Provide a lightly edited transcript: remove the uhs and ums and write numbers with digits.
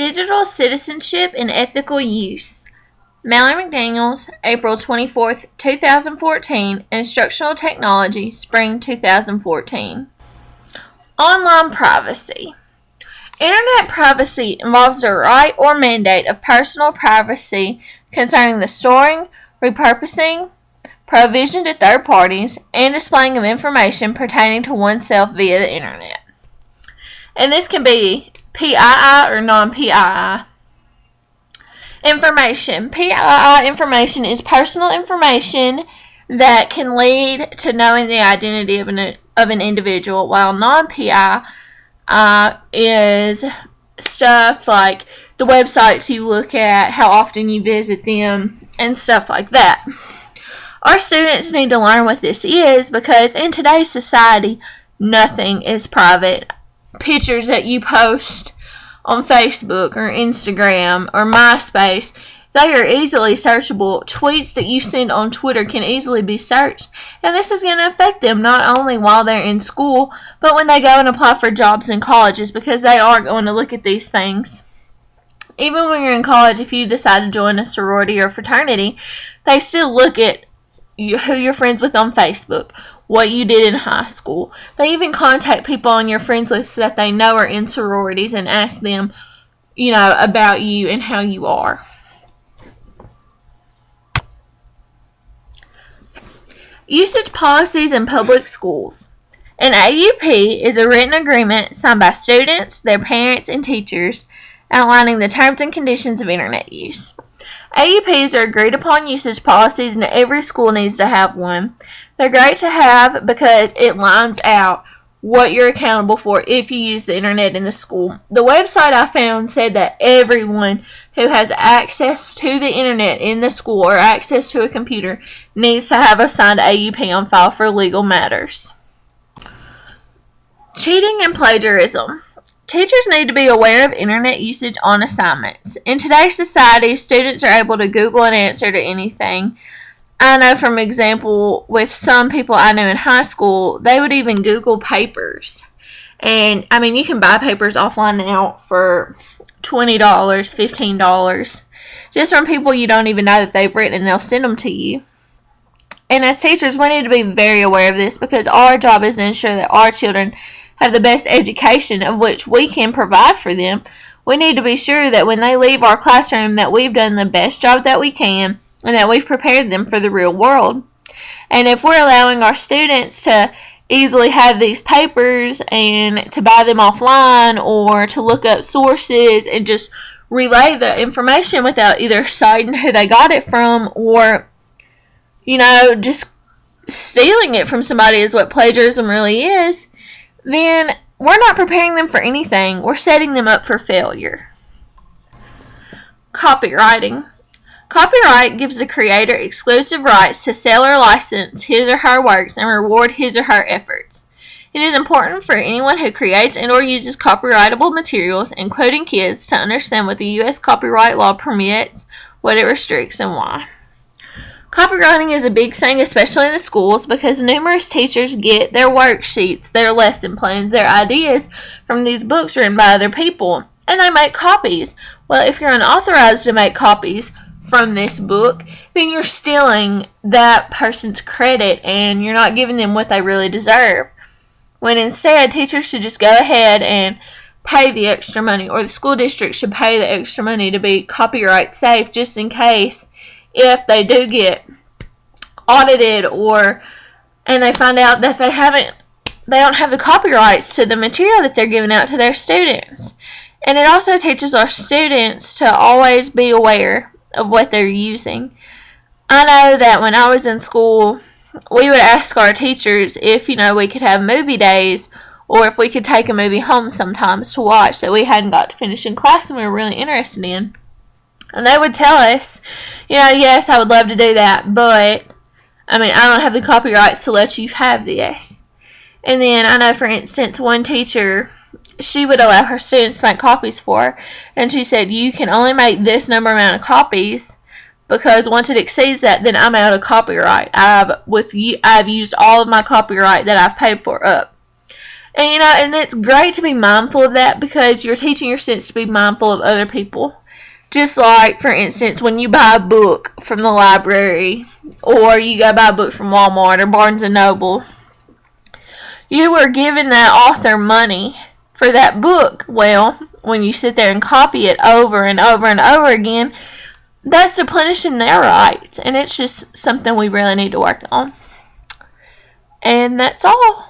Digital Citizenship and Ethical Use. Mallory McDaniels, April 24th, 2014, Instructional Technology, Spring 2014. Online privacy. Internet privacy involves the right or mandate of personal privacy concerning the storing, repurposing, provision to third parties, and displaying of information pertaining to oneself via the Internet. And this can be PII or non-PII. Information. PII information is personal information that can lead to knowing the identity of an individual, while non-PII is stuff like the websites you look at, how often you visit them, and stuff like that. Our students need to learn what this is because in today's society, nothing is private. Pictures that you post on Facebook or Instagram or MySpace, they are easily searchable. Tweets that you send on Twitter can easily be searched, and this is going to affect them not only while they're in school, but when they go and apply for jobs in colleges, because they are going to look at these things. Even when you're in college, if you decide to join a sorority or fraternity, they still look at who you're friends with on Facebook, what you did in high school. They even contact people on your friends list that they know are in sororities and ask them, about you and how you are. Usage policies in public schools. An AUP is a written agreement signed by students, their parents, and teachers outlining the terms and conditions of Internet use. AUPs are agreed upon usage policies, and every school needs to have one. They're great to have because it lines out what you're accountable for if you use the Internet in the school. The website I found said that everyone who has access to the Internet in the school or access to a computer needs to have a signed AUP on file for legal matters. Cheating and plagiarism. Teachers need to be aware of Internet usage on assignments. In today's society, students are able to Google an answer to anything. I know from example, with some people I knew in high school, they would even Google papers. And, you can buy papers offline now for $20, $15, just from people you don't even know that they've written, and they'll send them to you. And as teachers, we need to be very aware of this because our job is to ensure that our children have the best education of which we can provide for them. We need to be sure that when they leave our classroom that we've done the best job that we can and that we've prepared them for the real world. And if we're allowing our students to easily have these papers and to buy them offline or to look up sources and just relay the information without either citing who they got it from or, just stealing it from somebody is what plagiarism really is, then we're not preparing them for anything. We're setting them up for failure. Copywriting. Copyright gives the creator exclusive rights to sell or license his or her works and reward his or her efforts. It is important for anyone who creates and or uses copyrightable materials, including kids, to understand what the U.S. copyright law permits, what it restricts, and why. Copywriting is a big thing, especially in the schools, because numerous teachers get their worksheets, their lesson plans, their ideas from these books written by other people, and they make copies. Well, if you're unauthorized to make copies from this book, then you're stealing that person's credit and you're not giving them what they really deserve. When instead, teachers should just go ahead and pay the extra money, or the school district should pay the extra money to be copyright safe just in case if they do get audited and they find out that they don't have the copyrights to the material that they're giving out to their students. And it also teaches our students to always be aware of what they're using. I know that when I was in school, we would ask our teachers if, we could have movie days or if we could take a movie home sometimes to watch that we hadn't got to finish in class and we were really interested in. And they would tell us, yes, I would love to do that, but, I don't have the copyrights to let you have this. And then I know, for instance, one teacher, she would allow her students to make copies for her, and she said, you can only make this amount of copies, because once it exceeds that, then I'm out of copyright. I've used all of my copyright that I've paid for up. And and it's great to be mindful of that because you're teaching your students to be mindful of other people. Just like, for instance, when you buy a book from the library or you go buy a book from Walmart or Barnes & Noble, you were giving that author money for that book. Well, when you sit there and copy it over and over and over again, that's diminishing their rights. And it's just something we really need to work on. And that's all.